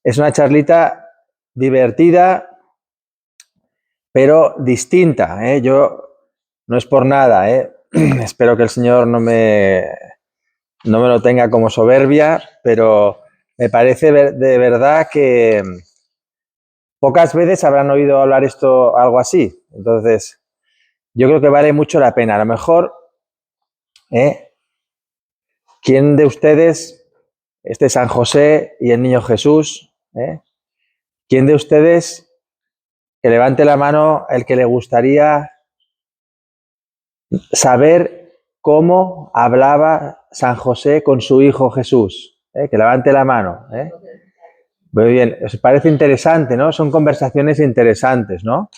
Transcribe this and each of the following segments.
Es una charlita divertida, pero distinta, ¿eh? Yo no es por nada, ¿eh? Espero que el Señor no me lo tenga como soberbia, pero me parece de verdad que pocas veces habrán oído hablar algo así. Entonces, yo creo que vale mucho la pena. A lo mejor, ¿quién de ustedes, San José y el niño Jesús, quién de ustedes que levante la mano el que le gustaría saber cómo hablaba San José con su hijo Jesús? Que levante la mano. Muy bien, os parece interesante, ¿no? Son conversaciones interesantes, ¿no?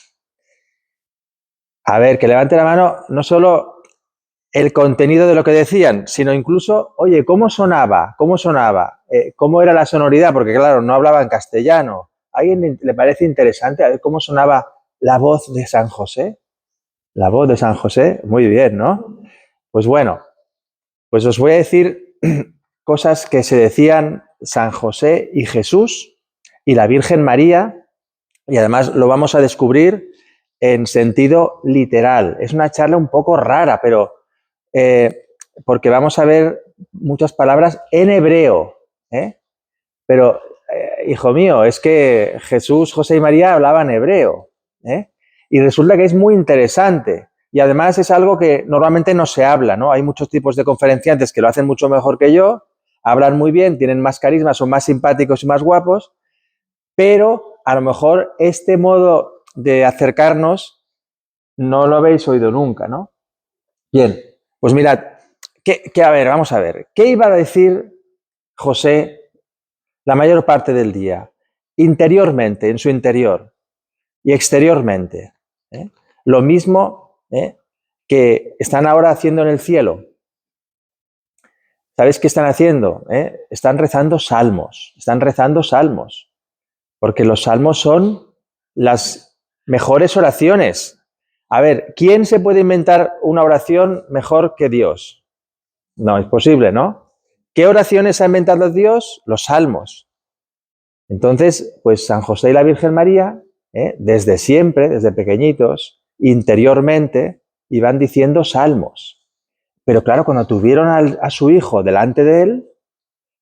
A ver, que levante la mano no solo el contenido de lo que decían, sino incluso, oye, ¿cómo sonaba? ¿Cómo sonaba? ¿Cómo era la sonoridad? Porque claro, no hablaba en castellano. ¿A alguien le parece interesante a ver cómo sonaba la voz de San José? La voz de San José, muy bien, ¿no? Pues bueno, pues os voy a decir cosas que se decían San José y Jesús y la Virgen María, y además lo vamos a descubrir en sentido literal. Es una charla un poco rara, pero porque vamos a ver muchas palabras en hebreo, pero hijo mío, es que Jesús, José y María hablaban hebreo, y resulta que es muy interesante. Y además es algo que normalmente no se habla, ¿no? Hay muchos tipos de conferenciantes que lo hacen mucho mejor que yo, hablan muy bien, tienen más carisma, son más simpáticos y más guapos, pero a lo mejor este modo de acercarnos no lo habéis oído nunca, ¿no? Bien, pues mirad, a ver, vamos a ver, ¿qué iba a decir José la mayor parte del día? Interiormente, en su interior, y exteriormente. Lo mismo que están ahora haciendo en el cielo. ¿Sabéis qué están haciendo? Están rezando salmos, porque los salmos son las mejores oraciones. A ver, ¿quién se puede inventar una oración mejor que Dios? No, es posible, ¿no? ¿Qué oraciones ha inventado Dios? Los salmos. Entonces, pues San José y la Virgen María, desde siempre, desde pequeñitos, interiormente, iban diciendo salmos. Pero claro, cuando tuvieron a su hijo delante de él,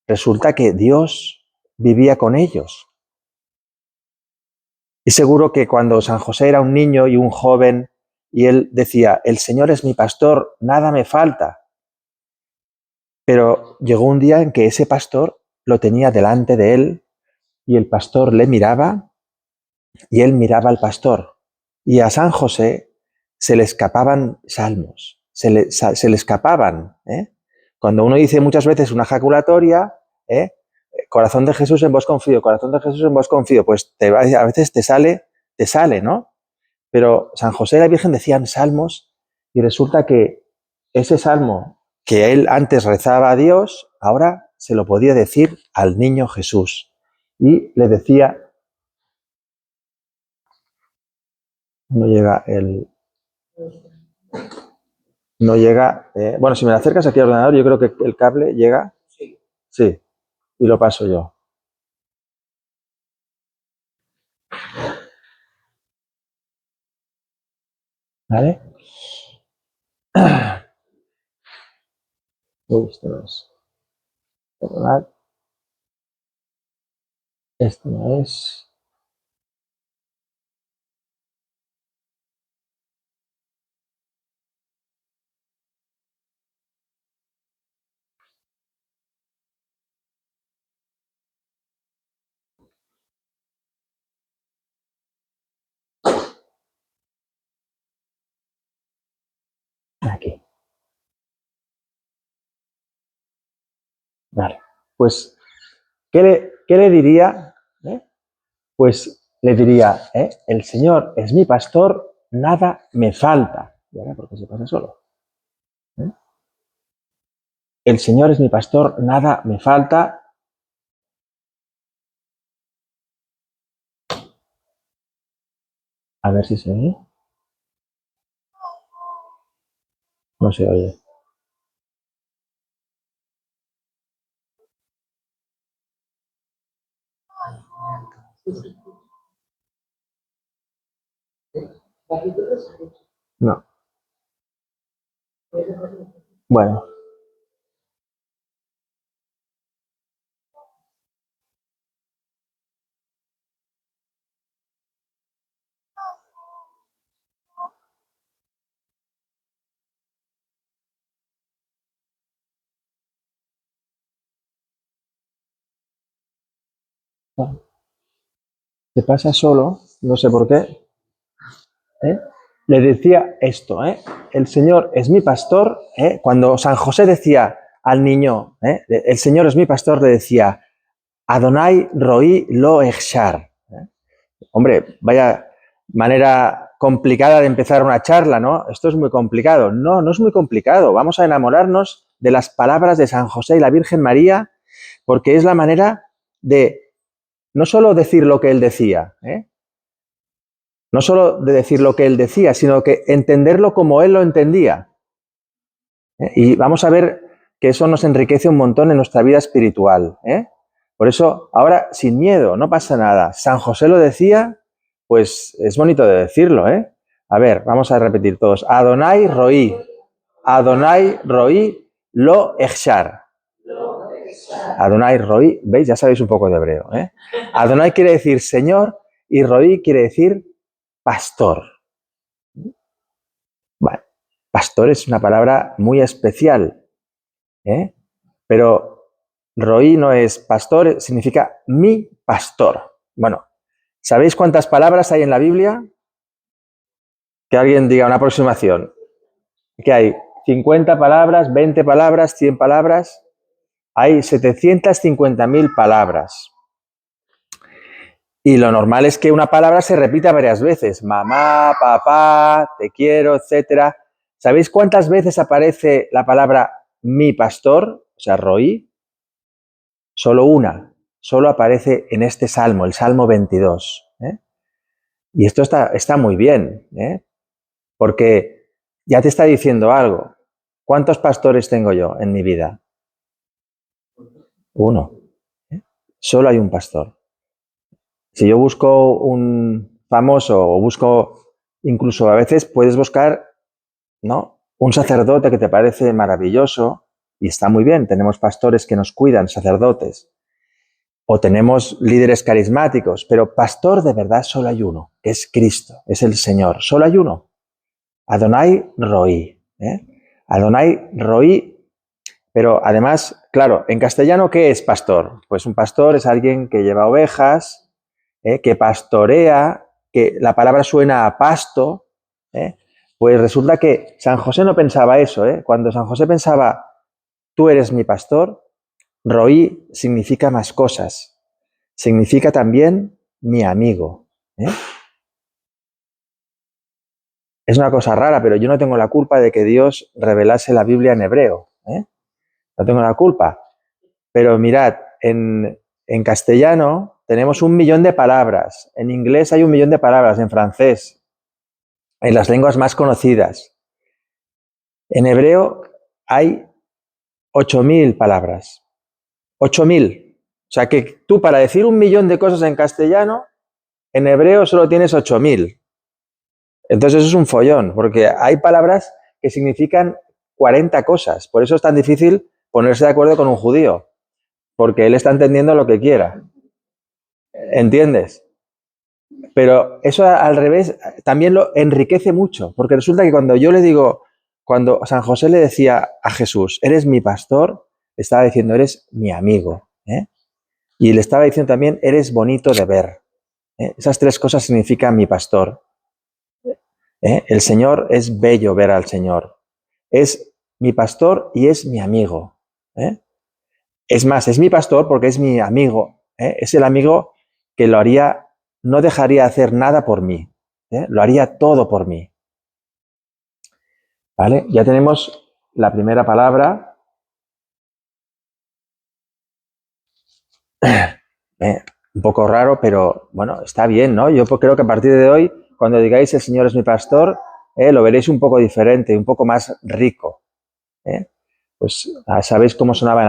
resulta que Dios vivía con ellos. Y seguro que cuando San José era un niño y un joven, y él decía, el Señor es mi pastor, nada me falta. Pero llegó un día en que ese pastor lo tenía delante de él, y el pastor le miraba, y él miraba al pastor. Y a San José se le escapaban salmos, se le escapaban. Cuando uno dice muchas veces una ejaculatoria, corazón de Jesús en vos confío, corazón de Jesús en vos confío, pues a veces te sale, ¿no? Pero San José y la Virgen decían salmos y resulta que ese salmo que él antes rezaba a Dios, ahora se lo podía decir al niño Jesús. Y le decía, no llega bueno, si me lo acercas aquí al ordenador, yo creo que el cable llega. Sí, y lo paso yo. ¿Vale? Uy, esto no es. Perdonad. Esto no es. Aquí. Vale. Pues, ¿qué le diría? Pues le diría, el Señor es mi pastor, nada me falta. ¿Y ahora por qué se pasa solo? El Señor es mi pastor, nada me falta. A ver si se oye. No se oye. No. Bueno. Te pasa solo, no sé por qué. Le decía esto, el Señor es mi pastor. Cuando San José decía al niño, el Señor es mi pastor, le decía, Adonai Roí lo Echar. Hombre, vaya manera complicada de empezar una charla, ¿no? Esto es muy complicado. No, no es muy complicado. Vamos a enamorarnos de las palabras de San José y la Virgen María, porque es la manera de no solo decir lo que él decía, no solo de decir lo que él decía, sino que entenderlo como él lo entendía. Y vamos a ver que eso nos enriquece un montón en nuestra vida espiritual. Por eso, ahora, sin miedo, no pasa nada. San José lo decía, pues es bonito de decirlo. A ver, vamos a repetir todos. Adonai Roí lo Echar. Adonai Roí, ¿veis? Ya sabéis un poco de hebreo. Adonai quiere decir Señor y Roí quiere decir pastor. Bueno, pastor es una palabra muy especial, pero Roí no es pastor, significa mi pastor. Bueno, ¿sabéis cuántas palabras hay en la Biblia? Que alguien diga una aproximación. ¿Qué hay? ¿50 palabras, 20 palabras, 100 palabras? Hay 750.000 palabras. Y lo normal es que una palabra se repita varias veces. Mamá, papá, te quiero, etc. ¿Sabéis cuántas veces aparece la palabra mi pastor? O sea, Roí. Solo una. Solo aparece en este salmo, el Salmo 22. Y esto está muy bien, porque ya te está diciendo algo. ¿Cuántos pastores tengo yo en mi vida? Uno. Solo hay un pastor. Si yo busco un famoso o busco, incluso a veces puedes buscar, ¿no?, un sacerdote que te parece maravilloso y está muy bien. Tenemos pastores que nos cuidan, sacerdotes. O tenemos líderes carismáticos, pero pastor de verdad solo hay uno, que es Cristo, es el Señor. Solo hay uno. Adonai Roí. Adonai Roí. Pero además, claro, en castellano, ¿qué es pastor? Pues un pastor es alguien que lleva ovejas, que pastorea, que la palabra suena a pasto. Pues resulta que San José no pensaba eso. Cuando San José pensaba, tú eres mi pastor, Roí significa más cosas. Significa también mi amigo. Es una cosa rara, pero yo no tengo la culpa de que Dios revelase la Biblia en hebreo. No tengo la culpa. Pero mirad, en castellano tenemos 1 millón de palabras, en inglés hay 1 millón de palabras, en francés, en las lenguas más conocidas. En hebreo hay 8.000 palabras. 8.000. O sea que tú para decir 1 millón de cosas en castellano, en hebreo solo tienes 8.000. Entonces eso es un follón, porque hay palabras que significan 40 cosas. Por eso es tan difícil ponerse de acuerdo con un judío, porque él está entendiendo lo que quiera. ¿Entiendes? Pero eso al revés también lo enriquece mucho, porque resulta que cuando yo le digo, cuando San José le decía a Jesús, eres mi pastor, le estaba diciendo, eres mi amigo. Y le estaba diciendo también, eres bonito de ver. Esas 3 cosas significan mi pastor. El Señor es bello ver al Señor. Es mi pastor y es mi amigo. Es más, es mi pastor porque es mi amigo. Es el amigo que lo haría, no dejaría hacer nada por mí. Lo haría todo por mí. ¿Vale? Ya tenemos la primera palabra. Un poco raro, pero bueno, está bien, ¿no? Yo creo que a partir de hoy, cuando digáis el Señor es mi pastor, lo veréis un poco diferente, un poco más rico. Pues sabéis cómo sonaba en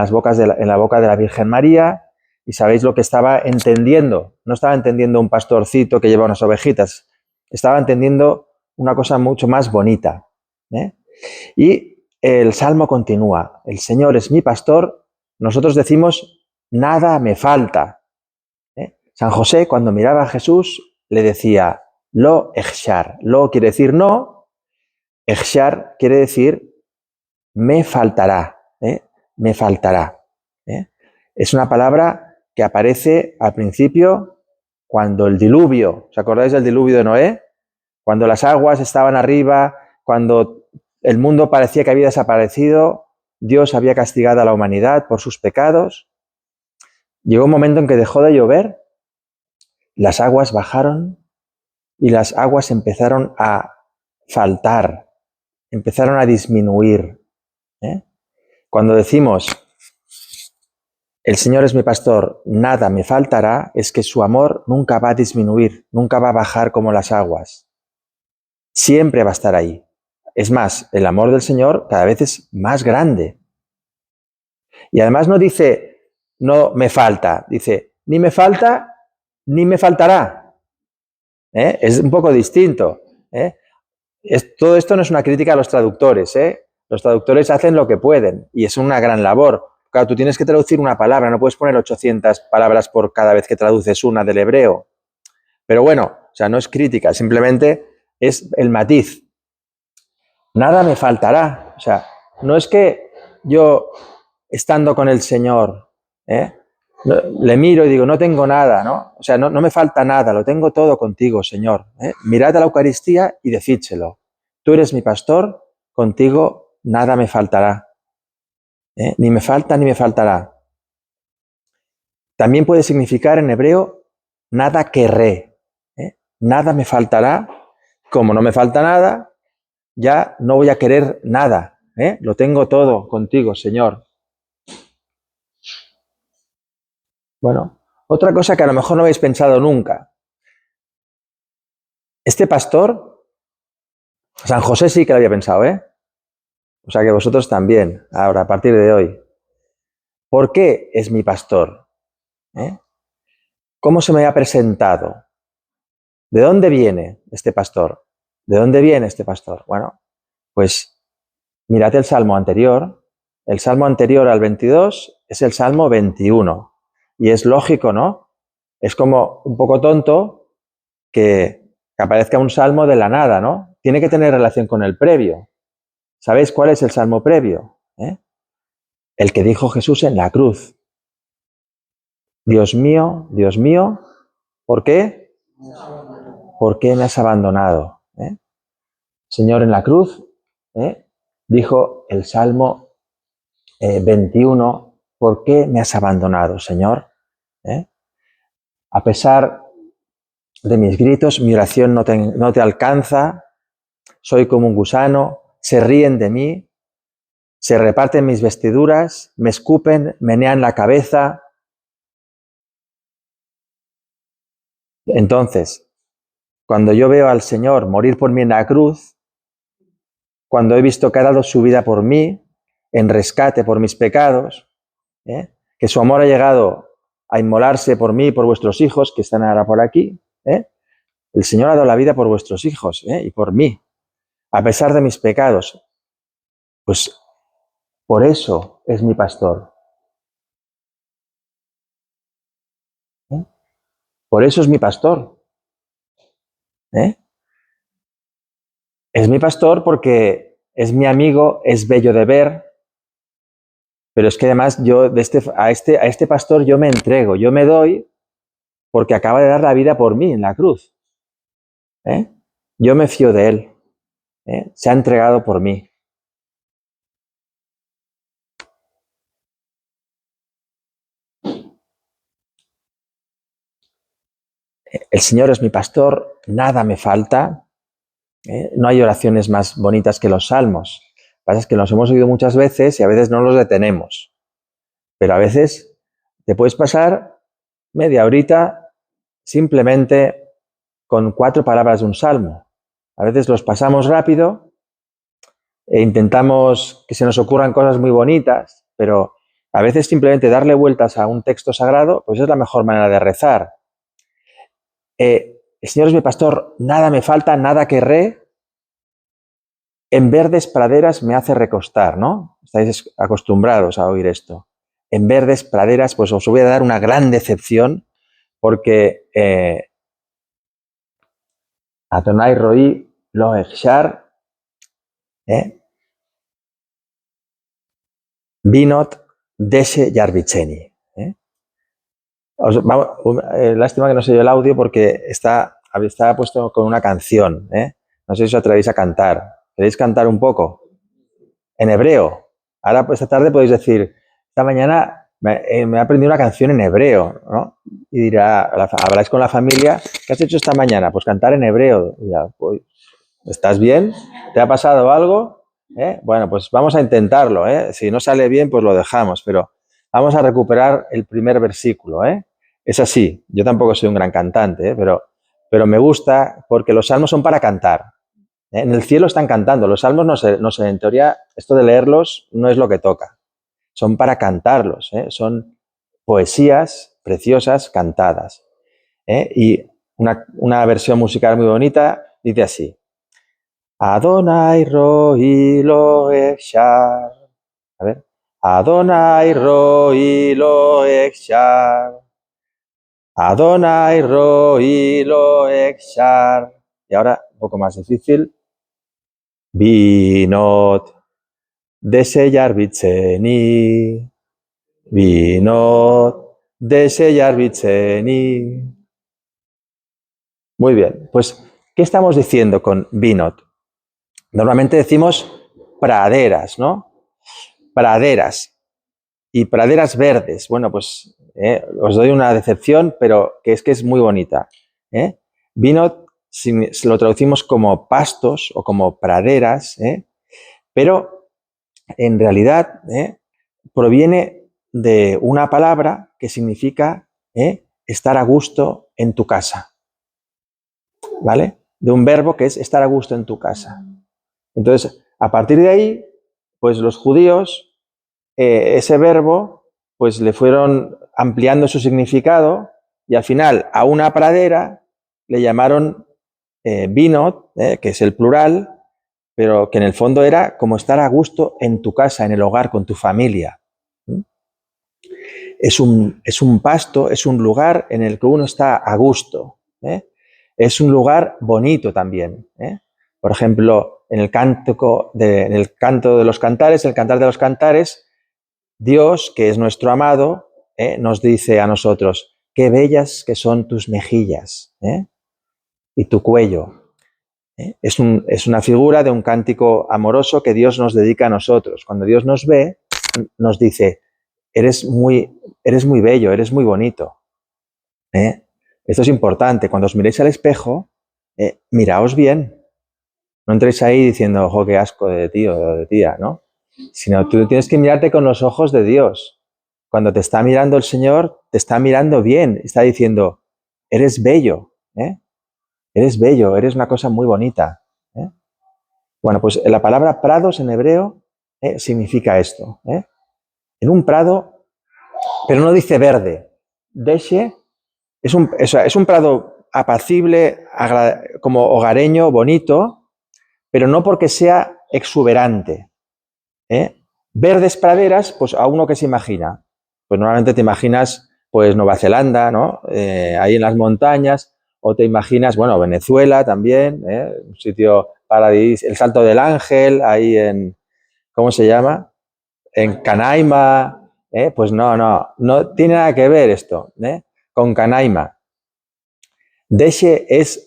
la boca de la Virgen María, y sabéis lo que estaba entendiendo. No estaba entendiendo un pastorcito que lleva unas ovejitas, estaba entendiendo una cosa mucho más bonita. Y el Salmo continúa, el Señor es mi pastor, nosotros decimos, nada me falta. San José, cuando miraba a Jesús, le decía, lo echar. Lo quiere decir no, echar quiere decir me faltará, me faltará. Es una palabra que aparece al principio cuando el diluvio, ¿os acordáis del diluvio de Noé? Cuando las aguas estaban arriba, cuando el mundo parecía que había desaparecido, Dios había castigado a la humanidad por sus pecados. Llegó un momento en que dejó de llover, las aguas bajaron y las aguas empezaron a faltar, empezaron a disminuir. Cuando decimos, el Señor es mi pastor, nada me faltará, es que su amor nunca va a disminuir, nunca va a bajar como las aguas. Siempre va a estar ahí. Es más, el amor del Señor cada vez es más grande. Y además no dice, no me falta, dice, ni me falta, ni me faltará. Es un poco distinto. Todo esto no es una crítica a los traductores. Los traductores hacen lo que pueden y es una gran labor. Claro, tú tienes que traducir una palabra, no puedes poner 800 palabras por cada vez que traduces una del hebreo. Pero bueno, o sea, no es crítica, simplemente es el matiz. Nada me faltará. O sea, no es que yo, estando con el Señor, le miro y digo, no tengo nada, ¿no? O sea, no me falta nada, lo tengo todo contigo, Señor. Mirad a la Eucaristía y decídselo. Tú eres mi pastor, contigo nada me faltará. Ni me falta ni me faltará. También puede significar en hebreo, nada querré. Nada me faltará. Como no me falta nada, ya no voy a querer nada. Lo tengo todo contigo, Señor. Bueno, otra cosa que a lo mejor no habéis pensado nunca. Este pastor, San José sí que lo había pensado, O sea que vosotros también, ahora, a partir de hoy. ¿Por qué es mi pastor? ¿Cómo se me ha presentado? ¿De dónde viene este pastor? ¿De dónde viene este pastor? Bueno, pues mirad el salmo anterior. El salmo anterior al 22 es el salmo 21. Y es lógico, ¿no? Es como un poco tonto que aparezca un salmo de la nada, ¿no? Tiene que tener relación con el previo. ¿Sabéis cuál es el salmo previo? El que dijo Jesús en la cruz. Dios mío, ¿por qué? ¿Por qué me has abandonado? Señor, en la cruz, dijo el Salmo 21, ¿por qué me has abandonado, Señor? A pesar de mis gritos, mi oración no te alcanza, soy como un gusano, se ríen de mí, se reparten mis vestiduras, me escupen, menean la cabeza. Entonces, cuando yo veo al Señor morir por mí en la cruz, cuando he visto que ha dado su vida por mí, en rescate por mis pecados, que su amor ha llegado a inmolarse por mí y por vuestros hijos, que están ahora por aquí, el Señor ha dado la vida por vuestros hijos y por mí, a pesar de mis pecados. Pues por eso es mi pastor. Por eso es mi pastor. Es mi pastor porque es mi amigo, es bello de ver, pero es que además yo a este pastor yo me entrego, yo me doy porque acaba de dar la vida por mí en la cruz. Yo me fío de él. Se ha entregado por mí. El Señor es mi pastor, nada me falta. No hay oraciones más bonitas que los salmos. Lo que pasa es que los hemos oído muchas veces y a veces no los detenemos. Pero a veces te puedes pasar media horita simplemente con 4 palabras de un salmo. A veces los pasamos rápido e intentamos que se nos ocurran cosas muy bonitas, pero A veces simplemente darle vueltas a un texto sagrado, pues es la mejor manera de rezar. El Señor es mi pastor, nada me falta, nada querré. En verdes praderas me hace recostar, ¿no? Estáis acostumbrados a oír esto. En verdes praderas, pues os voy a dar una gran decepción, porque Adonai Roí lo echar, Binot Deshe Yarbicheni. Lástima que no se oye el audio porque está puesto con una canción. No sé si os atrevéis a cantar. ¿Queréis cantar un poco? En hebreo. Ahora, pues, esta tarde podéis decir, esta mañana me he aprendido una canción en hebreo, ¿no? Y dirá, habláis con la familia, ¿qué has hecho esta mañana? Pues cantar en hebreo. Y dirá, pues, ¿estás bien? ¿Te ha pasado algo? Bueno, pues vamos a intentarlo. Si no sale bien, pues lo dejamos, pero vamos a recuperar el primer versículo. Es así, yo tampoco soy un gran cantante, pero me gusta porque los salmos son para cantar. En el cielo están cantando, los salmos no sé, en teoría esto de leerlos no es lo que toca, son para cantarlos, son poesías preciosas cantadas. Y una versión musical muy bonita dice así: Adonai Ro'i lo echar. A ver. Adonai Ro'i lo echar. Adonai Ro'i lo echar. Y ahora, un poco más difícil. Binot Deseyar Bitzeni. Binot Deseyar Bitzeni. Muy bien, pues, ¿qué estamos diciendo con Binot? Normalmente decimos praderas, ¿no? Praderas y praderas verdes. Bueno, pues os doy una decepción, pero que es muy bonita. Binot lo traducimos como pastos o como praderas, pero en realidad proviene de una palabra que significa estar a gusto en tu casa, ¿vale? De un verbo que es estar a gusto en tu casa. Entonces, a partir de ahí, pues los judíos, ese verbo, pues le fueron ampliando su significado y al final a una pradera le llamaron binot, que es el plural, pero que en el fondo era como estar a gusto en tu casa, en el hogar, con tu familia. Es un pasto, es un lugar en el que uno está a gusto. Es un lugar bonito también. Por ejemplo, en el canto de los cantares, el cantar de los cantares, Dios, que es nuestro amado, nos dice a nosotros, qué bellas que son tus mejillas y tu cuello. Es una figura de un cántico amoroso que Dios nos dedica a nosotros. Cuando Dios nos ve, nos dice, eres muy bello, eres muy bonito. Esto es importante. Cuando os miréis al espejo, miraos bien. No entréis ahí diciendo, ojo, qué asco de tío o de tía, ¿no? Sino tú tienes que mirarte con los ojos de Dios. Cuando te está mirando el Señor, te está mirando bien. Está diciendo, eres bello, eres bello, eres una cosa muy bonita. Bueno, pues la palabra prados en hebreo significa esto. En un prado, pero no dice verde. Deshe es un prado apacible, como hogareño, bonito, pero no porque sea exuberante. Verdes praderas, pues a uno que se imagina. Pues normalmente te imaginas, pues Nueva Zelanda, ¿no? Ahí en las montañas, o te imaginas, bueno, Venezuela también, un sitio paradisíaco, el Salto del Ángel, ahí en, ¿cómo se llama? En Canaima, pues no tiene nada que ver esto, con Canaima. Deshe es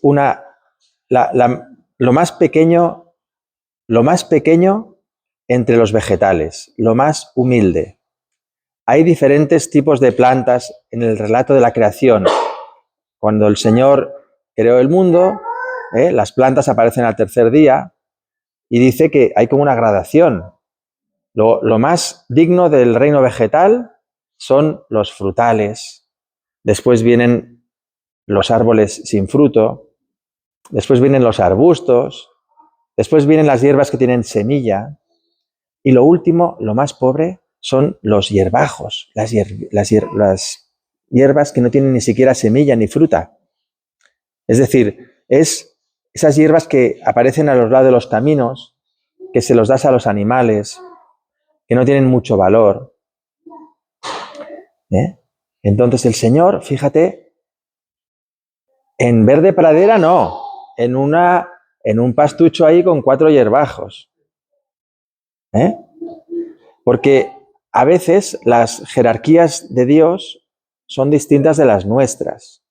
lo más pequeño entre los vegetales, lo más humilde. Hay diferentes tipos de plantas en el relato de la creación. Cuando el Señor creó el mundo, las plantas aparecen al tercer día y dice que hay como una gradación. Lo más digno del reino vegetal son los frutales. Después vienen los árboles sin fruto. Después vienen los arbustos. Después vienen las hierbas que tienen semilla. Y lo último, lo más pobre, son los hierbajos, las hierbas que no tienen ni siquiera semilla ni fruta. Es decir, es esas hierbas que aparecen a los lados de los caminos, que se los das a los animales, que no tienen mucho valor. Entonces el Señor, fíjate, en verde pradera no, en un pastucho ahí con 4 hierbajos. Porque a veces las jerarquías de Dios son distintas de las nuestras.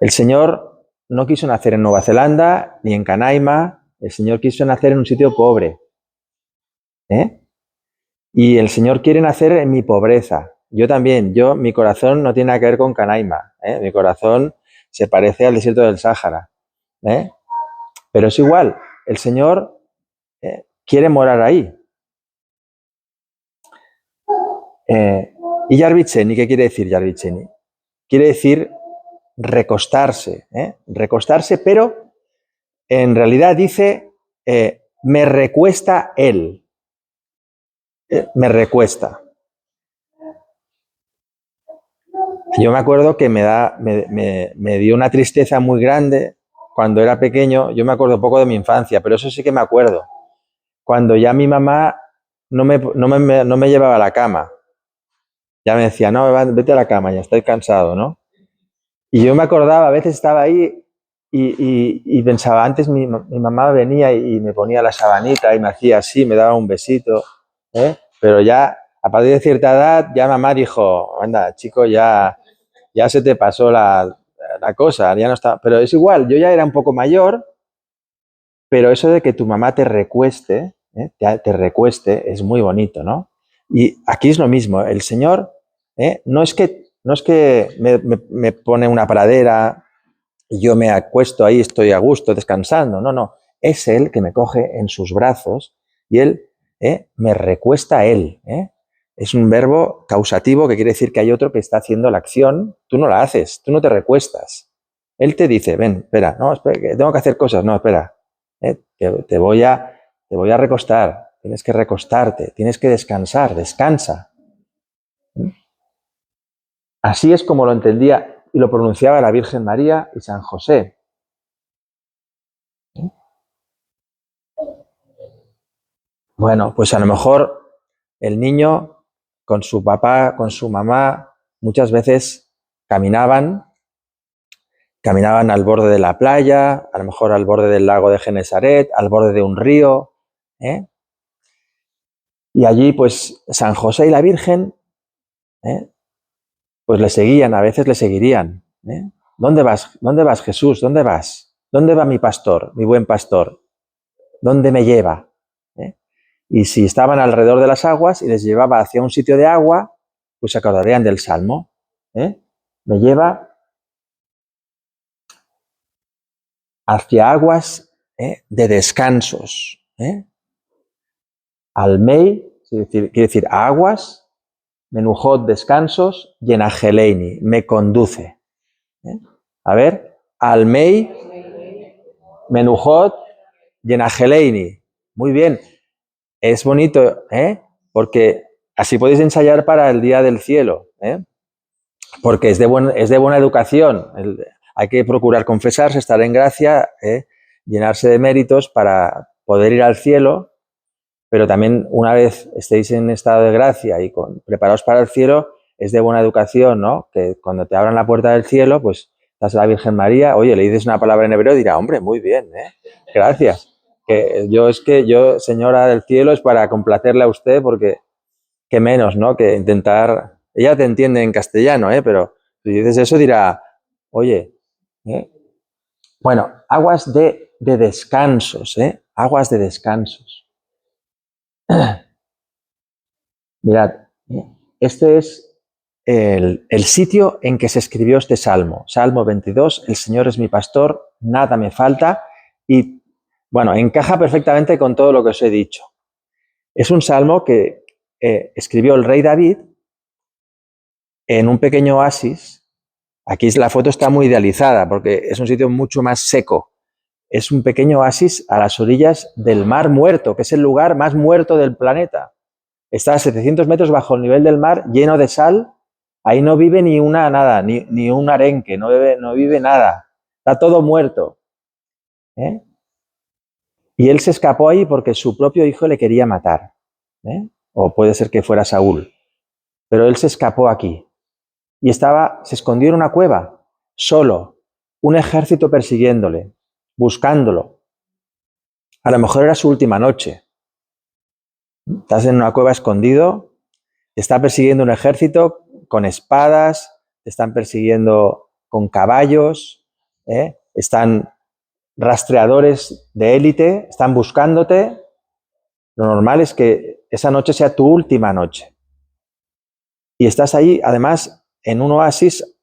El Señor no quiso nacer en Nueva Zelanda ni en Canaima, el Señor quiso nacer en un sitio pobre. Y el Señor quiere nacer en mi pobreza. Yo también, mi corazón no tiene nada que ver con Canaima. Mi corazón se parece al desierto del Sáhara. Pero es igual, el Señor quiere morar ahí. ¿Y Yarvicheni? ¿Qué quiere decir Yarvicheni? Quiere decir recostarse. Recostarse, pero en realidad dice, me recuesta él. Me recuesta. Yo me acuerdo que me dio una tristeza muy grande cuando era pequeño. Yo me acuerdo poco de mi infancia, pero eso sí que me acuerdo. Cuando ya mi mamá no me llevaba a la cama. Ya me decía, no, vete a la cama, ya estoy cansado, ¿no? Y yo me acordaba, a veces estaba ahí y pensaba, antes mi mamá venía y me ponía la sabanita y me hacía así, me daba un besito, pero ya a partir de cierta edad ya mamá dijo, anda, chico, ya se te pasó la cosa, ya no está. Pero es igual, yo ya era un poco mayor, pero eso de que tu mamá te recueste, te recueste, es muy bonito, ¿no? Y aquí es lo mismo, el Señor no es que me pone una pradera y yo me acuesto ahí, estoy a gusto, descansando, no, es Él que me coge en sus brazos y Él me recuesta a Él. Es un verbo causativo que quiere decir que hay otro que está haciendo la acción, tú no la haces, tú no te recuestas. Él te dice, ven, espera, no, espera, que tengo que hacer cosas, no, espera, te voy a recostar, tienes que recostarte, tienes que descansar, descansa. Así es como lo entendía y lo pronunciaba la Virgen María y San José. Bueno, pues a lo mejor el niño con su papá, con su mamá, muchas veces caminaban al borde de la playa, a lo mejor al borde del lago de Genesaret, al borde de un río, y allí pues San José y la Virgen pues le seguían, a veces le seguirían. ¿Dónde vas? ¿Dónde vas, Jesús? ¿Dónde vas? ¿Dónde va mi pastor, mi buen pastor? ¿Dónde me lleva? Y si estaban alrededor de las aguas y les llevaba hacia un sitio de agua, pues se acordarían del Salmo. Me lleva hacia aguas de descansos. Almei, quiere decir aguas, Menujot, descansos, y Enageleini, me conduce. A ver, Almei, Menujot, y Enageleini. Muy bien. Es bonito, porque así podéis ensayar para el día del cielo, porque es de buena educación. Hay que procurar confesarse, estar en gracia, llenarse de méritos para poder ir al cielo, pero también una vez estéis en estado de gracia y preparados para el cielo, es de buena educación, ¿no? Que cuando te abran la puerta del cielo, pues estás a la Virgen María, oye, le dices una palabra en hebreo y dirá, hombre, muy bien, gracias. Que yo, señora del cielo, es para complacerle a usted, porque qué menos, ¿no? Que intentar, ella te entiende en castellano, pero si dices eso dirá, oye, bueno, aguas de descansos, aguas de descansos. Mirad, este es el sitio en que se escribió este salmo. Salmo 22, el Señor es mi pastor, nada me falta, y bueno, encaja perfectamente con todo lo que os he dicho. Es un salmo que escribió el rey David en un pequeño oasis. Aquí la foto está muy idealizada porque es un sitio mucho más seco. Es un pequeño oasis a las orillas del Mar Muerto, que es el lugar más muerto del planeta. está a 700 metros bajo el nivel del mar, lleno de sal. Ahí no vive ni una nada, ni un arenque, no vive nada. Está todo muerto. ¿Eh? Y él se escapó ahí porque su propio hijo le quería matar. ¿Eh? O puede ser que fuera Saúl. Pero él se escapó aquí. Y se escondió en una cueva, solo, un ejército persiguiéndole, buscándolo. A lo mejor era su última noche. Estás en una cueva escondido, te está persiguiendo un ejército con espadas, te están persiguiendo con caballos, están rastreadores de élite, están buscándote. Lo normal es que esa noche sea tu última noche. Y estás ahí, además, en un oasis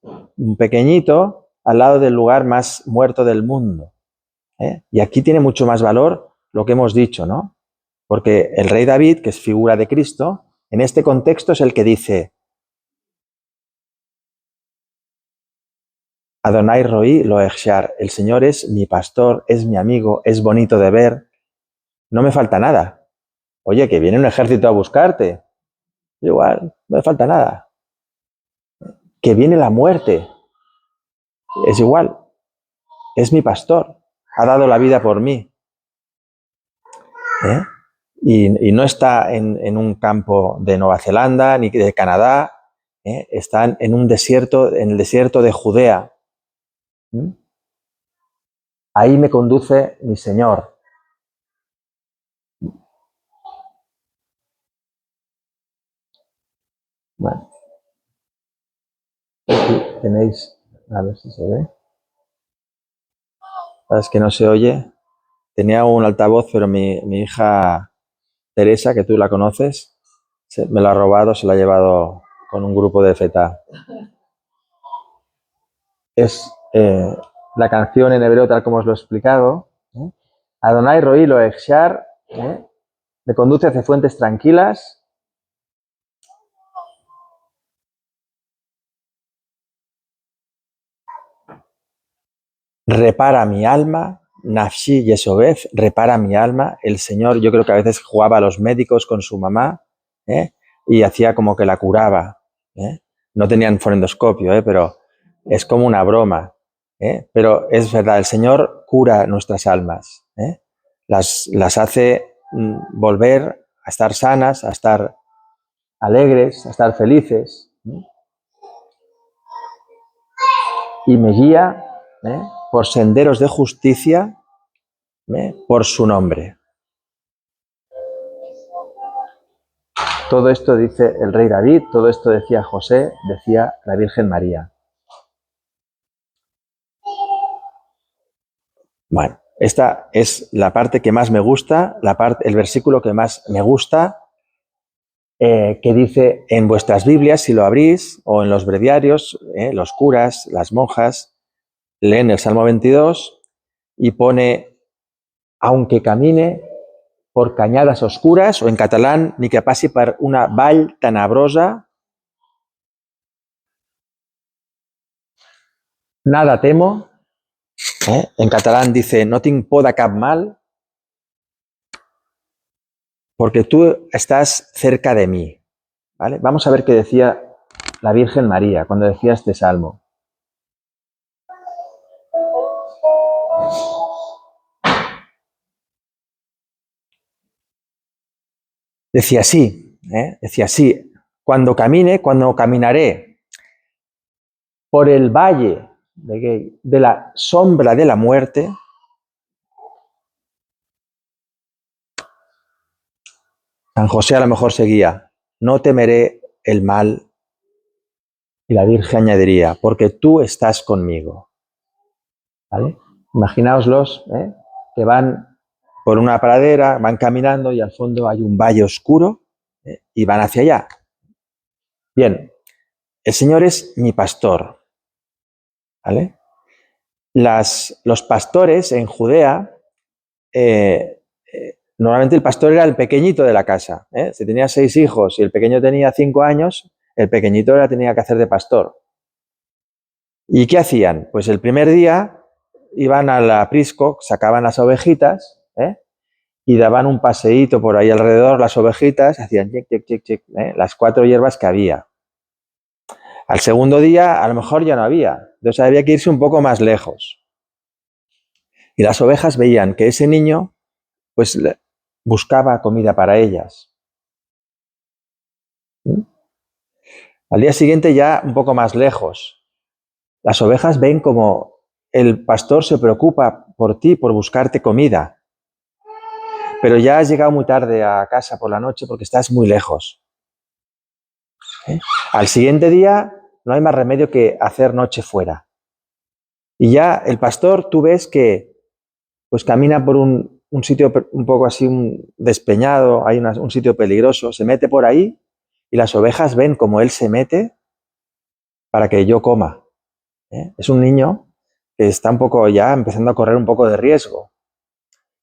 pequeñito, al lado del lugar más muerto del mundo. Y aquí tiene mucho más valor lo que hemos dicho, ¿no? Porque el rey David, que es figura de Cristo, en este contexto es el que dice: Adonai Roí lo echar, el Señor es mi pastor, es mi amigo, es bonito de ver, no me falta nada. Oye, que viene un ejército a buscarte, igual, no me falta nada. Que viene la muerte, es igual, es mi pastor, ha dado la vida por mí. Y no está en un campo de Nueva Zelanda ni de Canadá, están en un desierto, en el desierto de Judea. Ahí me conduce mi Señor. Bueno, aquí tenéis, a ver si se ve. Es que no se oye. Tenía un altavoz, pero mi hija Teresa, que tú la conoces, me lo ha robado, se lo ha llevado con un grupo de FETA. Es la canción en hebreo tal como os lo he explicado. Adonai Roí lo echar, me conduce hacia fuentes tranquilas. Repara mi alma, Nafshi Yesobef, repara mi alma. El Señor, yo creo que a veces jugaba a los médicos con su mamá y hacía como que la curaba. No tenían fonendoscopio, pero es como una broma. Pero es verdad, el Señor cura nuestras almas. Las hace volver a estar sanas, a estar alegres, a estar felices. Y me guía por senderos de justicia por su nombre. Todo esto dice el rey David, todo esto decía José, decía la Virgen María. Bueno, esta es la parte que más me gusta, el versículo que más me gusta, que dice en vuestras Biblias, si lo abrís, o en los breviarios, los curas, las monjas, leen el Salmo 22 y pone: aunque camine por cañadas oscuras, o en catalán, ni que passi per una vall tenebrosa, nada temo. En catalán dice: no tinc por de cap mal, porque tú estás cerca de mí. ¿Vale? Vamos a ver qué decía la Virgen María cuando decía este salmo. Decía así, cuando caminaré por el valle de la sombra de la muerte, San José a lo mejor seguía: no temeré el mal. Y la Virgen añadiría: porque tú estás conmigo. ¿Vale? Imaginaoslos que van por una pradera, van caminando y al fondo hay un valle oscuro y van hacia allá. Bien, el Señor es mi pastor. ¿Vale? Los pastores en Judea, normalmente el pastor era el pequeñito de la casa. Si tenía 6 hijos y el pequeño tenía 5 años, el pequeñito tenía que hacer de pastor. ¿Y qué hacían? Pues el primer día iban al aprisco, sacaban las ovejitas y daban un paseíto por ahí alrededor, las ovejitas, hacían chic, chic, chic, chic, las 4 hierbas que había. Al segundo día, a lo mejor ya no había, entonces había que irse un poco más lejos. Y las ovejas veían que ese niño, pues, buscaba comida para ellas. Al día siguiente, ya un poco más lejos, las ovejas ven como el pastor se preocupa por ti, por buscarte comida. Pero ya has llegado muy tarde a casa por la noche porque estás muy lejos. Al siguiente día no hay más remedio que hacer noche fuera. Y ya el pastor, tú ves que pues camina por un sitio un poco así despeñado, hay un sitio peligroso, se mete por ahí y las ovejas ven como él se mete para que yo coma. Es un niño que está un poco ya empezando a correr un poco de riesgo.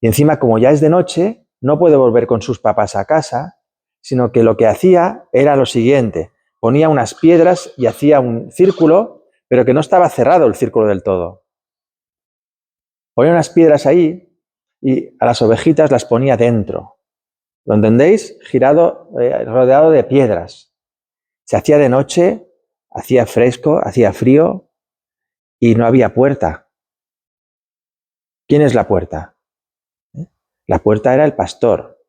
Y encima, como ya es de noche, no puede volver con sus papás a casa, sino que lo que hacía era lo siguiente: ponía unas piedras y hacía un círculo, pero que no estaba cerrado el círculo del todo. Ponía unas piedras ahí y a las ovejitas las ponía dentro. ¿Lo entendéis? Girado, rodeado de piedras. Se hacía de noche, hacía fresco, hacía frío y no había puerta. ¿Quién es la puerta? La puerta era el pastor.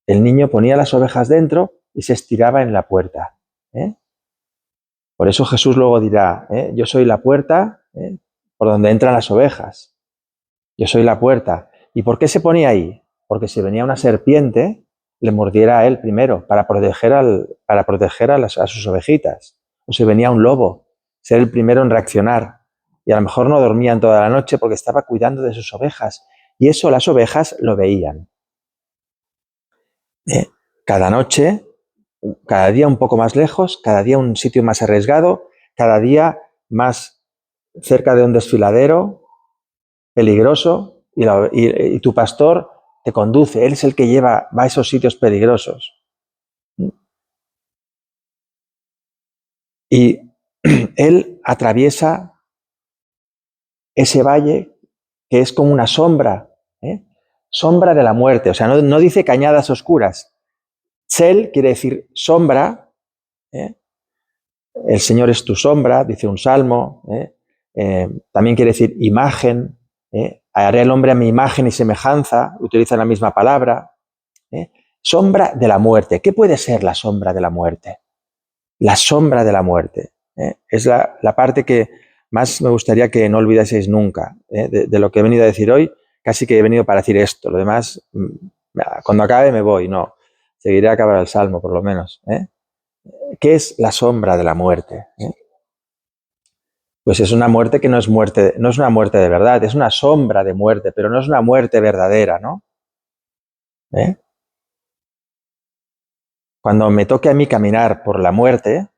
El niño ponía las ovejas dentro y se estiraba en la puerta. Por eso Jesús luego dirá, yo soy la puerta por donde entran las ovejas. Yo soy la puerta. ¿Y por qué se ponía ahí? Porque si venía una serpiente, le mordiera a él primero, para proteger a sus ovejitas. O si venía un lobo, ser el primero en reaccionar. Y a lo mejor no dormían toda la noche porque estaba cuidando de sus ovejas. Y eso las ovejas lo veían. Cada noche, cada día un poco más lejos, cada día un sitio más arriesgado, cada día más cerca de un desfiladero peligroso, y tu pastor te conduce, él es el que va a esos sitios peligrosos. Y él atraviesa ese valle que es como una sombra, sombra de la muerte, o sea, no dice cañadas oscuras. Tzel quiere decir sombra, el Señor es tu sombra, dice un salmo, también quiere decir imagen, haré al hombre a mi imagen y semejanza, utiliza la misma palabra. Sombra de la muerte. ¿Qué puede ser la sombra de la muerte? La sombra de la muerte. Es la parte que más me gustaría que no olvidaseis nunca. De lo que he venido a decir hoy, casi que he venido para decir esto. Lo demás, cuando acabe me voy. No, seguiré a acabar el salmo por lo menos. ¿Qué es la sombra de la muerte? Pues es una muerte que no es una muerte de verdad, es una sombra de muerte, pero no es una muerte verdadera, ¿no? Cuando me toque a mí caminar por la muerte,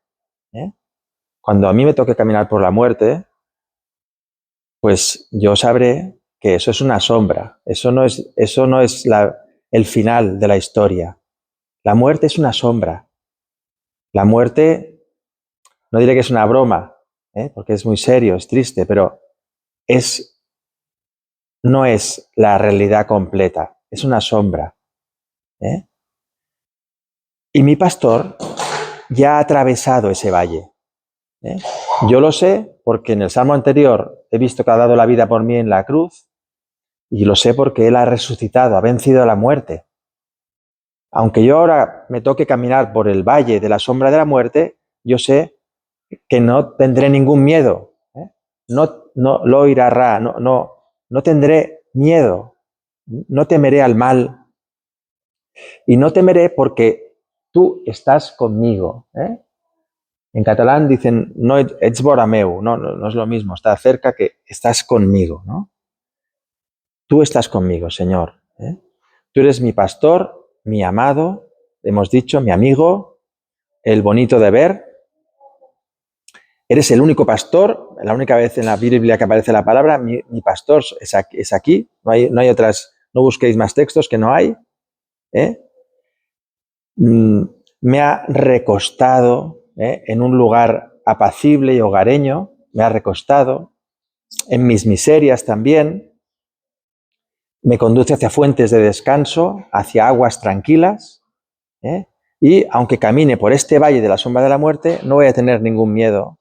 cuando a mí me toque caminar por la muerte, pues yo sabré que eso es una sombra, eso no es el final de la historia. La muerte es una sombra. La muerte, no diré que es una broma, porque es muy serio, es triste, pero no es la realidad completa, es una sombra. Y mi pastor ya ha atravesado ese valle. Yo lo sé porque en el salmo anterior he visto que ha dado la vida por mí en la cruz, y lo sé porque Él ha resucitado, ha vencido a la muerte. Aunque yo ahora me toque caminar por el valle de la sombra de la muerte, yo sé que no tendré ningún miedo. No lo irá, no tendré miedo, no temeré al mal. Y no temeré porque tú estás conmigo. En catalán dicen, no ets vora meu, no es lo mismo, está cerca que estás conmigo, ¿no? Tú estás conmigo, Señor. Tú eres mi pastor, mi amado, hemos dicho, mi amigo, el bonito de ver. Eres el único pastor, la única vez en la Biblia que aparece la palabra, mi pastor es aquí, no hay otras, no busquéis más textos que no hay. Me ha recostado en un lugar apacible y hogareño, me ha recostado en mis miserias también, me conduce hacia fuentes de descanso, hacia aguas tranquilas, y aunque camine por este valle de la sombra de la muerte, no voy a tener ningún miedo.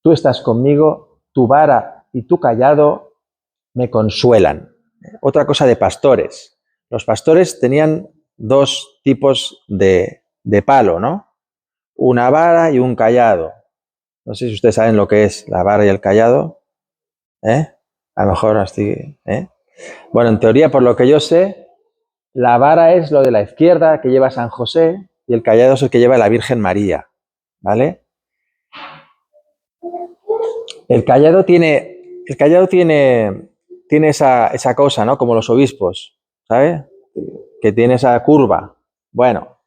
Tú estás conmigo, tu vara y tu cayado me consuelan. Otra cosa de pastores. Los pastores tenían dos tipos de palo, ¿no? Una vara y un cayado. No sé si ustedes saben lo que es la vara y el cayado. A lo mejor así. Bueno, en teoría, por lo que yo sé, la vara es lo de la izquierda que lleva San José y el cayado es el que lleva la Virgen María. ¿Vale? El cayado tiene esa cosa, ¿no? Como los obispos, ¿sabes? Que tiene esa curva. Bueno,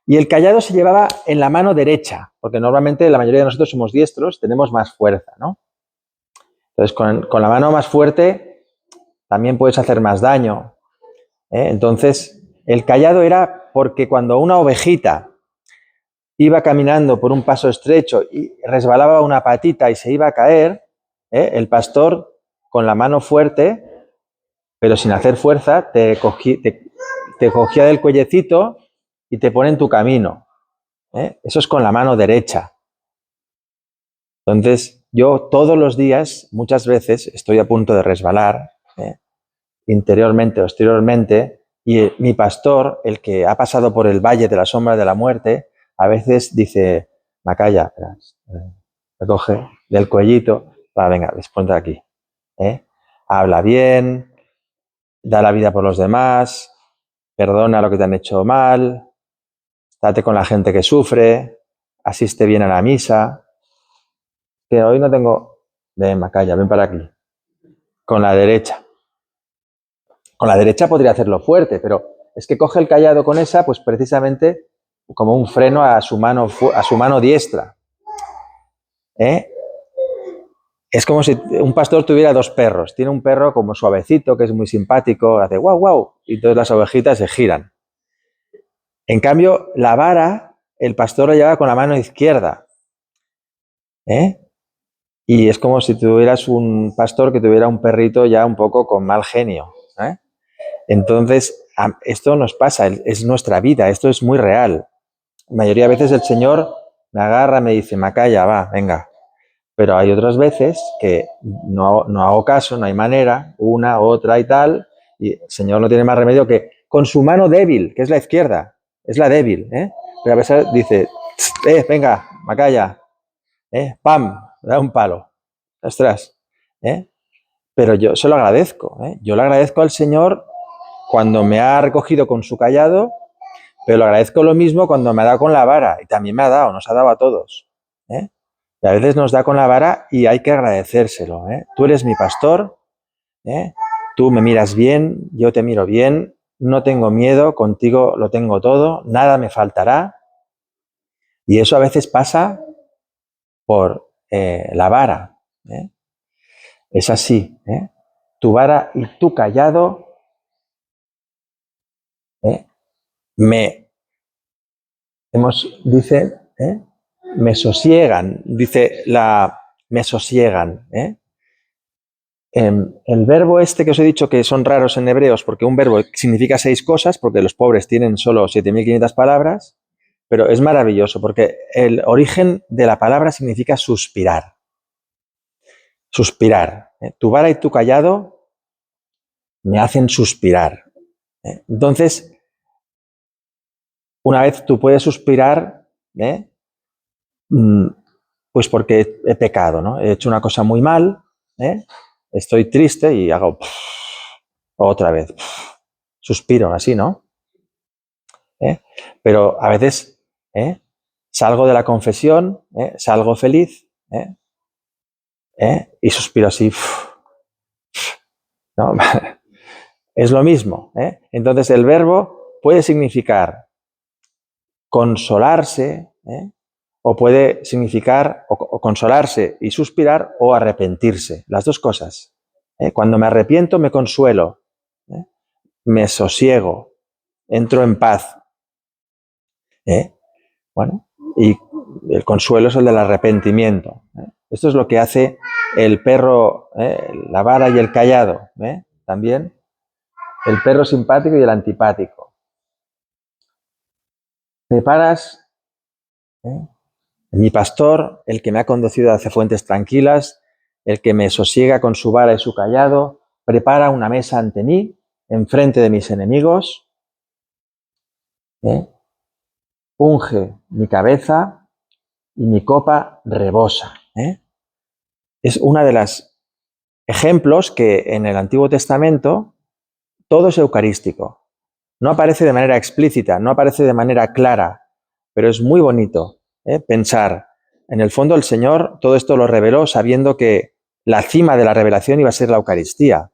y el cayado se llevaba en la mano derecha, porque normalmente la mayoría de nosotros somos diestros, tenemos más fuerza, ¿no? Entonces, con la mano más fuerte también puedes hacer más daño. Entonces, el cayado era porque cuando una ovejita iba caminando por un paso estrecho y resbalaba una patita y se iba a caer, el pastor con la mano fuerte, pero sin hacer fuerza, te cogía del cuellecito y te pone en tu camino. Eso es con la mano derecha. Entonces, yo todos los días, muchas veces, estoy a punto de resbalar, interiormente o exteriormente, y mi pastor, el que ha pasado por el valle de la sombra de la muerte, a veces dice, Macaya, me coge del cuellito, va, venga, desponte aquí. Habla bien, da la vida por los demás, perdona lo que te han hecho mal, date con la gente que sufre, asiste bien a la misa. Que hoy no tengo... Ven, Macaya, ven para aquí. Con la derecha. Con la derecha podría hacerlo fuerte, pero es que coge el cayado con esa, pues precisamente como un freno a su mano diestra. Es como si un pastor tuviera dos perros. Tiene un perro como suavecito, que es muy simpático, hace guau, guau, y todas las ovejitas se giran. En cambio, la vara, el pastor la lleva con la mano izquierda. Y es como si tuvieras un pastor que tuviera un perrito ya un poco con mal genio. Entonces, esto nos pasa, es nuestra vida, esto es muy real. La mayoría de veces el Señor me agarra, me dice, Macaya, va, venga. Pero hay otras veces que no hago caso, no hay manera, una, otra y tal, y el Señor no tiene más remedio que con su mano débil, que es la izquierda, es la débil, pero a veces dice, venga, Macaya, pam, da un palo, ostras, pero yo se lo agradezco, yo le agradezco al Señor cuando me ha recogido con su cayado, pero lo agradezco lo mismo cuando me ha dado con la vara, y también me ha dado, nos ha dado a todos. Y a veces nos da con la vara y hay que agradecérselo. Tú eres mi pastor, tú me miras bien, yo te miro bien, no tengo miedo, contigo lo tengo todo, nada me faltará. Y eso a veces pasa por la vara. Es así. Tu vara y tu cayado dice, me sosiegan, me sosiegan. El verbo este que os he dicho que son raros en hebreos, porque un verbo significa 6 cosas, porque los pobres tienen solo 7.500 palabras, pero es maravilloso, porque el origen de la palabra significa suspirar. Suspirar. Tu vara y tu cayado me hacen suspirar. Entonces, una vez tú puedes suspirar, pues porque he pecado, ¿no? He hecho una cosa muy mal, estoy triste y hago otra vez, suspiro así, ¿no? Pero a veces salgo de la confesión, salgo feliz y suspiro así, ¿no? Es lo mismo. Entonces el verbo puede significar consolarse, o puede significar o consolarse y suspirar o arrepentirse, las dos cosas. Cuando me arrepiento me consuelo, me sosiego, entro en paz. Bueno, y el consuelo es el del arrepentimiento. Esto es lo que hace el perro, la vara y el callado. También el perro simpático y el antipático. Preparas, mi pastor, el que me ha conducido hacia fuentes tranquilas, el que me sosiega con su vara y su callado, prepara una mesa ante mí, enfrente de mis enemigos, unge mi cabeza y mi copa rebosa. Es una de las ejemplos que en el Antiguo Testamento todo es eucarístico. No aparece de manera explícita, no aparece de manera clara, pero es muy bonito pensar. En el fondo el Señor todo esto lo reveló sabiendo que la cima de la revelación iba a ser la Eucaristía.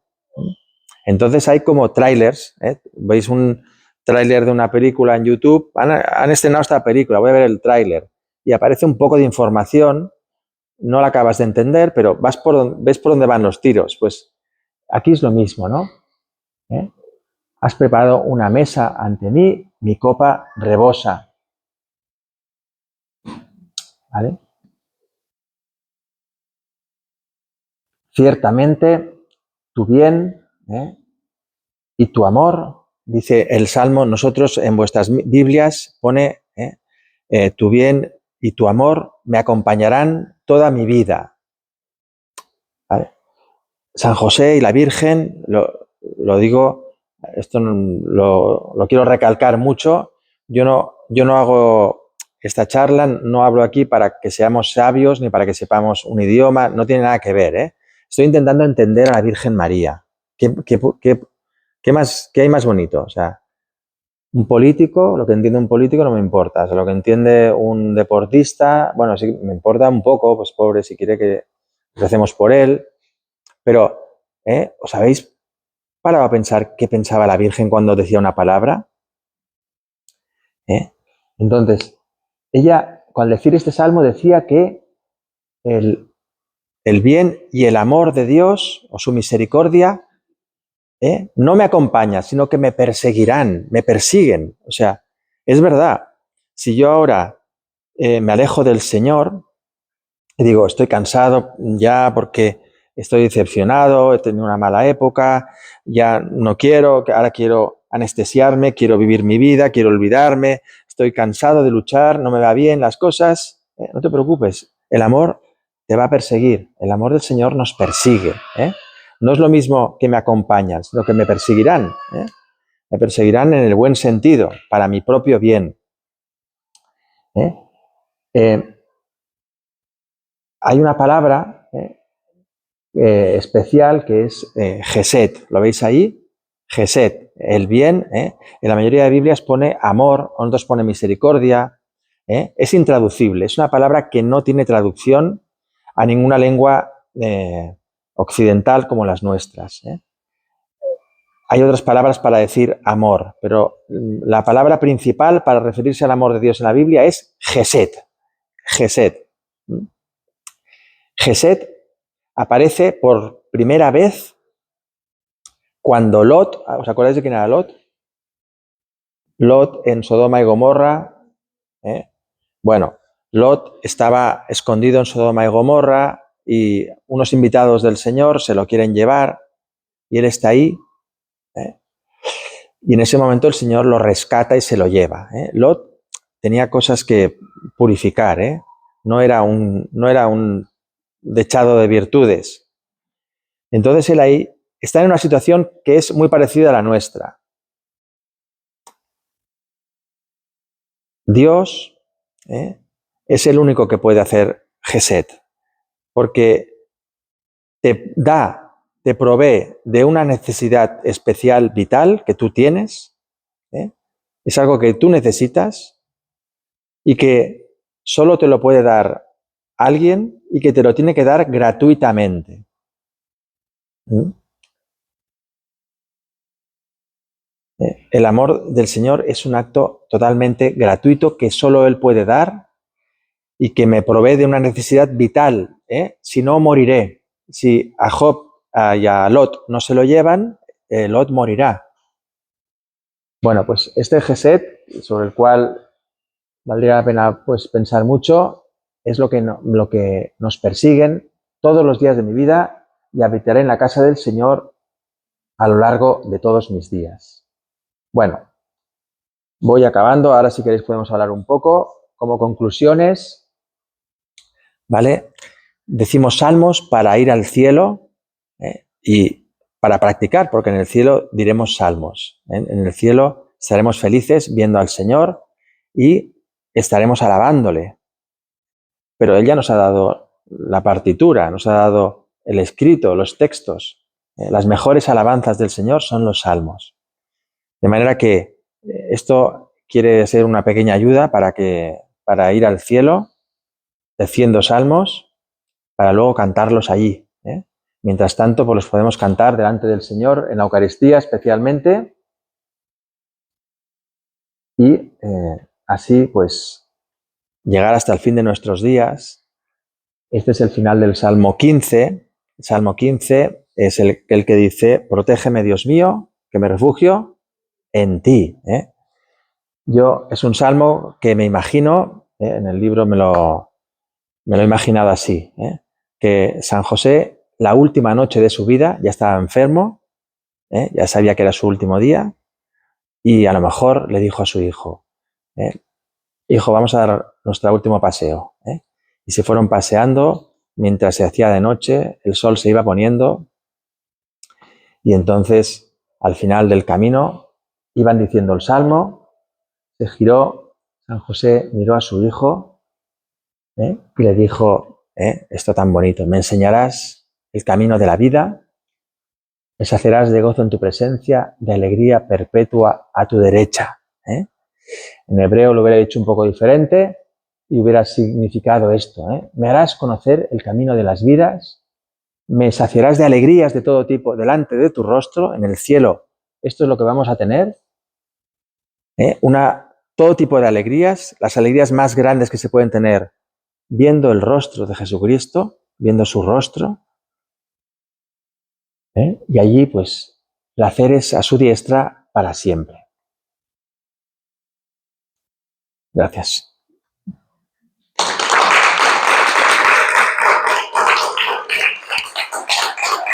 Entonces hay como trailers, veis un tráiler de una película en YouTube, han estrenado esta película, voy a ver el tráiler, y aparece un poco de información, no la acabas de entender, pero ves por dónde van los tiros. Pues aquí es lo mismo, ¿no? Has preparado una mesa ante mí, mi copa rebosa. ¿Vale? Ciertamente, tu bien y tu amor, dice el Salmo, nosotros en vuestras Biblias pone tu bien y tu amor me acompañarán toda mi vida. ¿Vale? San José y la Virgen, lo digo, esto lo quiero recalcar mucho, yo no hago esta charla, no hablo aquí para que seamos sabios ni para que sepamos un idioma, no tiene nada que ver. Estoy intentando entender a la Virgen María. ¿Qué hay más bonito? O sea, un político, lo que entiende un político no me importa. O sea, lo que entiende un deportista, bueno, sí me importa un poco, pues pobre, si quiere que recemos por él. Pero, ¿os habéis parado a pensar qué pensaba la Virgen cuando decía una palabra? Entonces, ella, al decir este salmo, decía que el bien y el amor de Dios, o su misericordia, no me acompaña, sino que me perseguirán, me persiguen. O sea, es verdad, si yo ahora me alejo del Señor y digo, estoy cansado ya porque estoy decepcionado, he tenido una mala época, ya no quiero, ahora quiero anestesiarme, quiero vivir mi vida, quiero olvidarme, estoy cansado de luchar, no me va bien las cosas, no te preocupes, el amor te va a perseguir, el amor del Señor nos persigue. No es lo mismo que me acompañan, sino que me perseguirán. Me perseguirán en el buen sentido, para mi propio bien. Hay una palabra especial que es Gesed. ¿Lo veis ahí? Gesed, el bien. En la mayoría de Biblias pone amor, otros pone misericordia. Es intraducible, es una palabra que no tiene traducción a ninguna lengua occidental como las nuestras. Hay otras palabras para decir amor, pero la palabra principal para referirse al amor de Dios en la Biblia es Gesed. Gesed. Gesed aparece por primera vez cuando Lot, ¿os acordáis de quién era Lot? Lot en Sodoma y Gomorra. Bueno, Lot estaba escondido en Sodoma y Gomorra y unos invitados del Señor se lo quieren llevar y él está ahí. Y en ese momento el Señor lo rescata y se lo lleva. Lot tenía cosas que purificar, no era un dechado de virtudes. Entonces él ahí está en una situación que es muy parecida a la nuestra. Dios es el único que puede hacer Gesed, porque te provee de una necesidad especial, vital, que tú tienes, es algo que tú necesitas y que solo te lo puede dar alguien y que te lo tiene que dar gratuitamente. El amor del Señor es un acto totalmente gratuito que solo Él puede dar y que me provee de una necesidad vital. Si no, moriré. Si a Job y a Lot no se lo llevan, Lot morirá. Bueno, pues este Gesed, sobre el cual valdría la pena pues pensar mucho, es lo que nos persiguen todos los días de mi vida, y habitaré en la casa del Señor a lo largo de todos mis días. Bueno, voy acabando. Ahora, si queréis, podemos hablar un poco como conclusiones, ¿vale? Decimos salmos para ir al cielo y para practicar, porque en el cielo diremos salmos. En el cielo estaremos felices viendo al Señor y estaremos alabándole. Pero Él ya nos ha dado la partitura, nos ha dado el escrito, los textos. Las mejores alabanzas del Señor son los salmos. De manera que esto quiere ser una pequeña ayuda para ir al cielo diciendo salmos, para luego cantarlos allí. Mientras tanto, pues los podemos cantar delante del Señor, en la Eucaristía especialmente, y así pues llegar hasta el fin de nuestros días. Este es el final del Salmo 15. El Salmo 15 es el que dice: protégeme, Dios mío, que me refugio en ti. Es un salmo que me imagino, en el libro me lo he imaginado así, que San José, la última noche de su vida, ya estaba enfermo, ya sabía que era su último día, y a lo mejor le dijo a su hijo: hijo, vamos a dar nuestro último paseo. Y se fueron paseando mientras se hacía de noche, el sol se iba poniendo, y entonces, al final del camino, iban diciendo el salmo, se giró, San José miró a su hijo y le dijo, esto tan bonito: me enseñarás el camino de la vida, me saciarás de gozo en tu presencia, de alegría perpetua a tu derecha. En hebreo lo hubiera dicho un poco diferente y hubiera significado esto: me harás conocer el camino de las vidas, me saciarás de alegrías de todo tipo delante de tu rostro. En el cielo esto es lo que vamos a tener, todo tipo de alegrías, las alegrías más grandes que se pueden tener viendo el rostro de Jesucristo, viendo su rostro, y allí pues placeres a su diestra para siempre. Gracias.